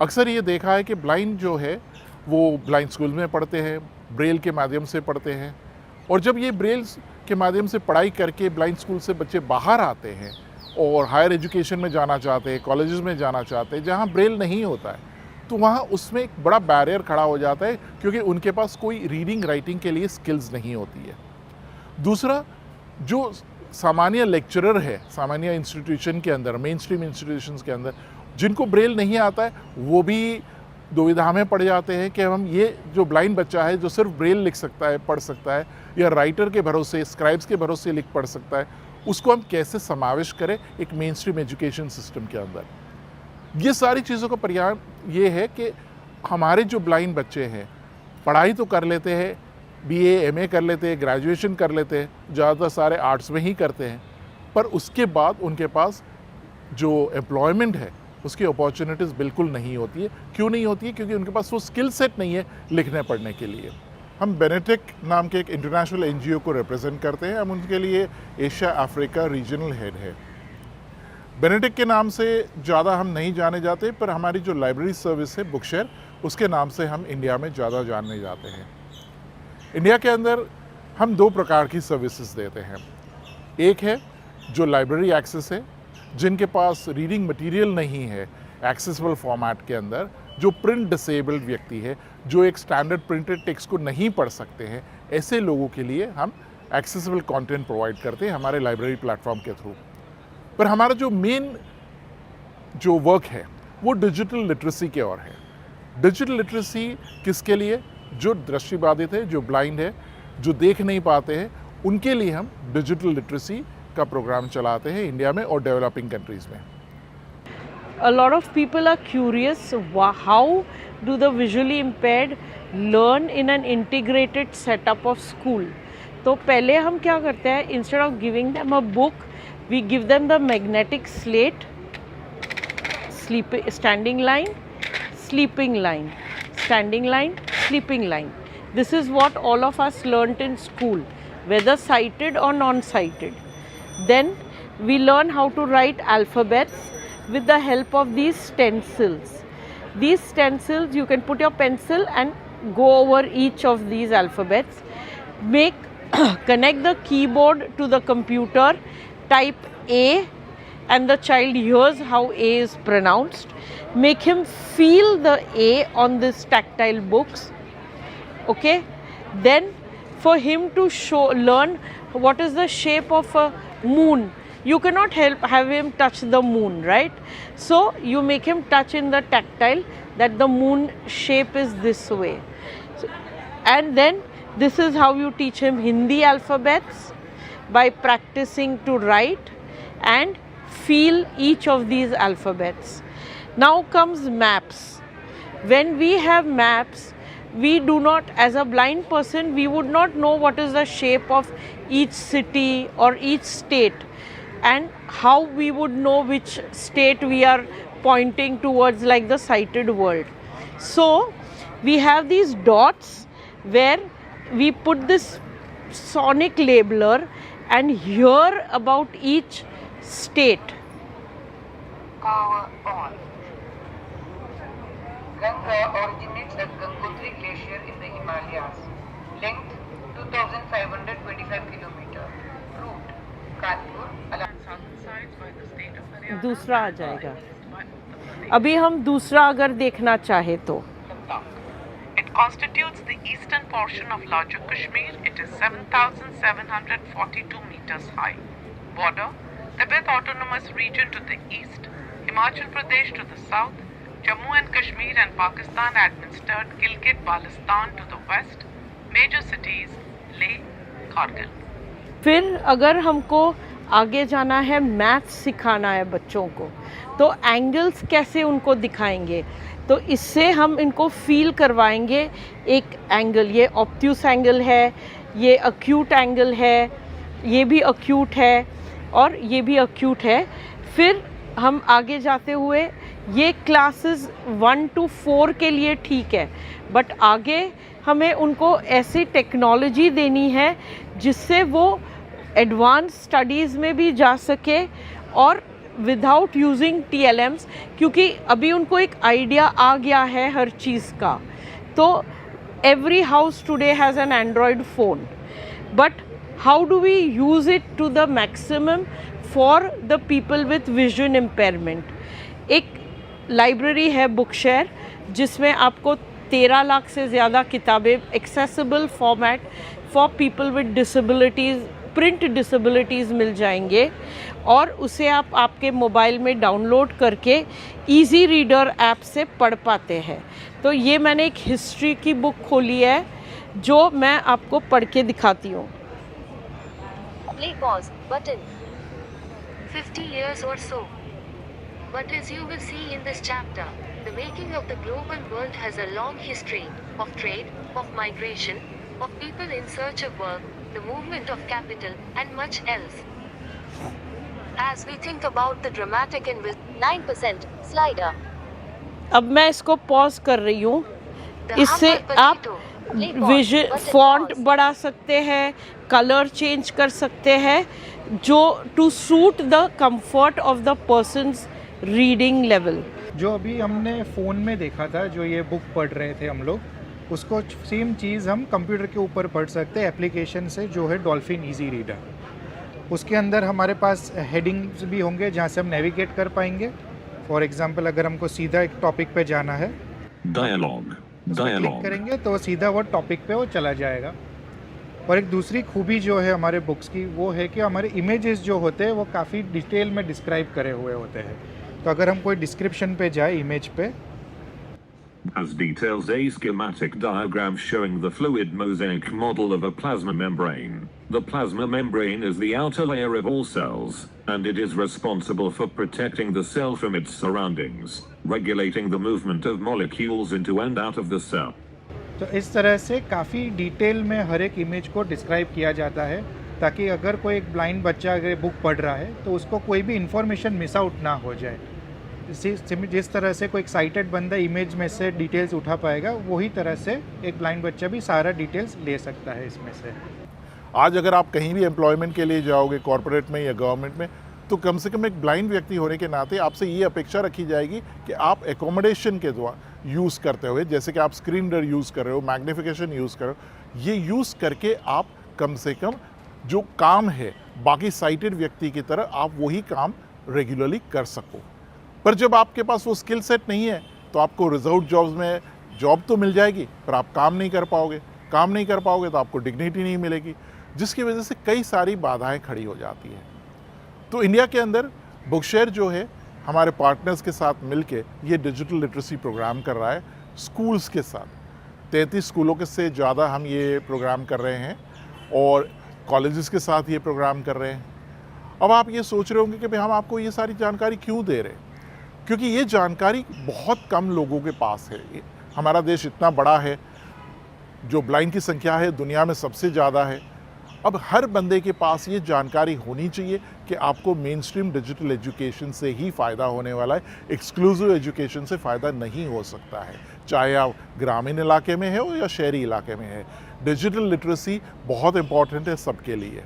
अक्सर ये देखा है कि ब्लाइंड जो है वो ब्लाइंड स्कूल में पढ़ते हैं, ब्रेल के माध्यम से पढ़ते हैं, और जब ये ब्रेल के माध्यम से पढ़ाई करके ब्लाइंड स्कूल से बच्चे बाहर आते हैं और हायर एजुकेशन में जाना चाहते हैं, कॉलेजेस में जाना चाहते हैं जहाँ ब्रेल नहीं होता है, तो वहाँ उसमें एक बड़ा बैरियर खड़ा हो जाता है क्योंकि उनके पास कोई रीडिंग राइटिंग के लिए स्किल्स नहीं होती है। दूसरा, जो सामान्य लेक्चरर है सामान्य इंस्टीट्यूशन के अंदर, मेन स्ट्रीम इंस्टीट्यूशंस के अंदर, जिनको ब्रेल नहीं आता है, वो भी दुविधा में पड़ जाते हैं कि हम ये जो ब्लाइंड बच्चा है जो सिर्फ ब्रेल लिख सकता है, पढ़ सकता है, या राइटर के भरोसे, स्क्राइब्स के भरोसे लिख पढ़ सकता है, उसको हम कैसे समावेश करें एक मेन स्ट्रीम एजुकेशन सिस्टम के अंदर। ये सारी चीज़ों का परिणाम ये है कि हमारे जो ब्लाइंड बच्चे हैं पढ़ाई तो कर लेते हैं, BA MA कर लेते हैं, ग्रेजुएशन कर लेते हैं, ज़्यादातर सारे आर्ट्स में ही करते हैं, पर उसके बाद उनके पास जो एम्प्लॉयमेंट है उसकी अपॉर्चुनिटीज़ बिल्कुल नहीं होती है। क्यों नहीं होती है? क्योंकि उनके पास वो स्किल सेट नहीं है लिखने पढ़ने के लिए। हम बेनेटेक नाम के एक इंटरनेशनल NGO को रिप्रेजेंट करते हैं। हम उनके लिए एशिया अफ्रीका रीजनल हेड है। बेनेटेक के नाम से ज़्यादा हम नहीं जाने जाते, पर हमारी जो लाइब्रेरी सर्विस है बुकशेयर, उसके नाम से हम इंडिया में ज़्यादा जाने जाते हैं। इंडिया के अंदर हम 2 प्रकार की सर्विसेज देते हैं। एक है जो लाइब्रेरी एक्सेस है, जिनके पास रीडिंग मटेरियल नहीं है एक्सेसिबल फॉर्मेट के अंदर, जो प्रिंट डिसेबल्ड व्यक्ति है, जो एक स्टैंडर्ड प्रिंटेड टेक्स्ट को नहीं पढ़ सकते हैं, ऐसे लोगों के लिए हम एक्सेसिबल कंटेंट प्रोवाइड करते हैं हमारे लाइब्रेरी प्लेटफॉर्म के थ्रू। पर हमारा जो मेन जो वर्क है वो डिजिटल लिटरेसी के ओर है। डिजिटल लिटरेसी किसके लिए? जो दृष्टिबाधित है, जो ब्लाइंड है, जो देख नहीं पाते हैं, उनके लिए हम डिजिटल लिटरेसी का प्रोग्राम चलाते हैं इंडिया में और डेवलपिंग कंट्रीज़ में। A lot of people are curious, how do the visually impaired learn in an integrated setup of school? तो पहले हम क्या करते हैं, instead of giving them a book, we give them the magnetic slate, standing line, sleeping line, standing line, sleeping line. This is what all of us learnt in school, whether sighted or non-sighted. Then we learn how to write alphabets with the help of these stencils. These stencils, you can put your pencil and go over each of these alphabets. Connect the keyboard to the computer, type A, and the child hears how A is pronounced. Make him feel the A on this tactile books. Okay? Then for him to learn what is the shape of a moon. You cannot have him touch the moon, right? So you make him touch in the tactile that the moon shape is this way. And then this is how you teach him Hindi alphabets, by practicing to write and feel each of these alphabets. Now comes maps. When we have maps, we do not, as a blind person, we would not know what is the shape of each city or each state, and how we would know which state we are pointing towards, like the sighted world. So we have these dots where we put this sonic labeler and hear about each state. Power on. Ganga originates at Gangotri Glacier in the Himalayas. Length 2,525 km. Route Kanpur. दूसरा आ जाएगा। अभी हम दूसरा अगर देखना चाहे तो It constitutes the eastern portion of larger Kashmir. It is 7,742 meters high. Border: Tibet Autonomous Region to the east, Himachal Pradesh to the south, Jammu and Kashmir and Pakistan administered Gilgit-Baltistan to the west. Major cities: Leh, Kargil. फिर अगर हमको आगे जाना है, maths सिखाना है बच्चों को, तो एंगल्स कैसे उनको दिखाएंगे? तो इससे हम इनको फील करवाएंगे एक एंगल, ये ऑब्ट्यूस एंगल है, ये अक्यूट एंगल है, ये भी अक्यूट है और ये भी अक्यूट है। फिर हम आगे जाते हुए ये क्लासेस 1 to 4 के लिए ठीक है, बट आगे हमें उनको ऐसी टेक्नोलॉजी देनी है जिससे वो एडवांस स्टडीज़ में भी जा सके और विदाउट यूजिंग TLMs, क्योंकि अभी उनको एक आइडिया आ गया है हर चीज़ का। तो every house today has an Android phone, but how do we use it to the maximum for the people with vision impairment? एक लाइब्रेरी है बुकशेयर, जिसमें आपको 13 लाख से ज़्यादा किताबें accessible format for people with disabilities, print disabilities मिल जाएंगे, और उसे आप आपके मोबाइल में डाउनलोड करके इजी रीडर ऐप से पढ़ पाते हैं। तो ये मैंने एक हिस्ट्री की बुक खोली है जो मैं आपको पढ़ के दिखाती हूँ। Play pause button. 50 years or so. But as you will see in this chapter, the making of the global world has a long history of trade, of migration, of people in search of work, the movement of capital, and much else. As we think about the dramatic and 9% slider. अब मैं इसको pause कर रही हूँ। The इससे humble आप potato. Play pause vision button font pause. बढ़ा सकते हैं, कलर चेंज कर सकते हैं, जो to suit the comfort of the person's reading level. जो अभी हमने फ़ोन में देखा था, जो ये बुक पढ़ रहे थे हम लोग, उसको सेम चीज़ हम कंप्यूटर के ऊपर पढ़ सकते हैं एप्लीकेशन से, जो है डॉल्फिन इजी रीडर। उसके अंदर हमारे पास हेडिंग्स भी होंगे जहाँ से हम नेविगेट कर पाएंगे। फॉर एग्जांपल अगर हमको सीधा एक टॉपिक पे जाना है, Dialogue. Click Dialogue. करेंगे तो सीधा वो टॉपिक पे वो चला जाएगा। और एक दूसरी खूबी जो है हमारे बुक्स की, वो है कि हमारे इमेजेस जो होते हैं वो काफ़ी डिटेल में डिस्क्राइब करे हुए होते हैं। तो अगर हम कोई डिस्क्रिप्शन पे जाए इमेज पे, As details a schematic diagram showing the fluid mosaic model of a plasma membrane. The plasma membrane is the outer layer of all cells, and it is responsible for protecting the cell from its surroundings, regulating the movement of molecules into and out of the cell. तो इस तरह से काफ़ी detail में हर एक image को describe किया जाता है, ताकि अगर कोई एक ब्लाइंड बच्चा अगर बुक पढ़ रहा है तो उसको कोई भी इन्फॉर्मेशन मिस आउट ना हो जाए। जिस तरह से कोई एक्साइटेड बंदा इमेज में से डिटेल्स उठा पाएगा, वही तरह से एक ब्लाइंड बच्चा भी सारा डिटेल्स ले सकता है इसमें से। आज अगर आप कहीं भी एम्प्लॉयमेंट के लिए जाओगे कॉरपोरेट में या गवर्नमेंट में, तो कम से कम एक ब्लाइंड व्यक्ति होने के नाते आपसे ये अपेक्षा रखी जाएगी कि आप एकोमोडेशन के द्वारा यूज़ करते हुए, जैसे कि आप स्क्रीन रीडर यूज़ कर रहे हो, मैग्नीफिकेशन यूज़ कर रहे हो, ये यूज़ करके आप कम से कम जो काम है बाकी साइटेड व्यक्ति की तरह आप वही काम रेगुलरली कर सको। पर जब आपके पास वो स्किल सेट नहीं है तो आपको रिजर्व जॉब्स में जॉब तो मिल जाएगी, पर आप काम नहीं कर पाओगे। काम नहीं कर पाओगे तो आपको डिग्निटी नहीं मिलेगी, जिसकी वजह से कई सारी बाधाएं खड़ी हो जाती हैं। तो इंडिया के अंदर बुकशेयर जो है हमारे पार्टनर्स के साथ मिलके ये डिजिटल लिटरेसी प्रोग्राम कर रहा है स्कूल्स के साथ। 33 स्कूलों के से ज़्यादा हम ये प्रोग्राम कर रहे हैं और कॉलेजेस के साथ ये प्रोग्राम कर रहे हैं। अब आप ये सोच रहे होंगे कि भाई हम आपको ये सारी जानकारी क्यों दे रहे हैं, क्योंकि ये जानकारी बहुत कम लोगों के पास है। हमारा देश इतना बड़ा है, जो ब्लाइंड की संख्या है दुनिया में सबसे ज़्यादा है। अब हर बंदे के पास ये जानकारी होनी चाहिए कि आपको मेन स्ट्रीम डिजिटल एजुकेशन से ही फ़ायदा होने वाला है, एक्सक्लूसिव एजुकेशन से फ़ायदा नहीं हो सकता है, चाहे आप ग्रामीण इलाके में हो या शहरी इलाके में है। डिजिटल लिटरेसी बहुत इंपॉर्टेंट है सबके लिए।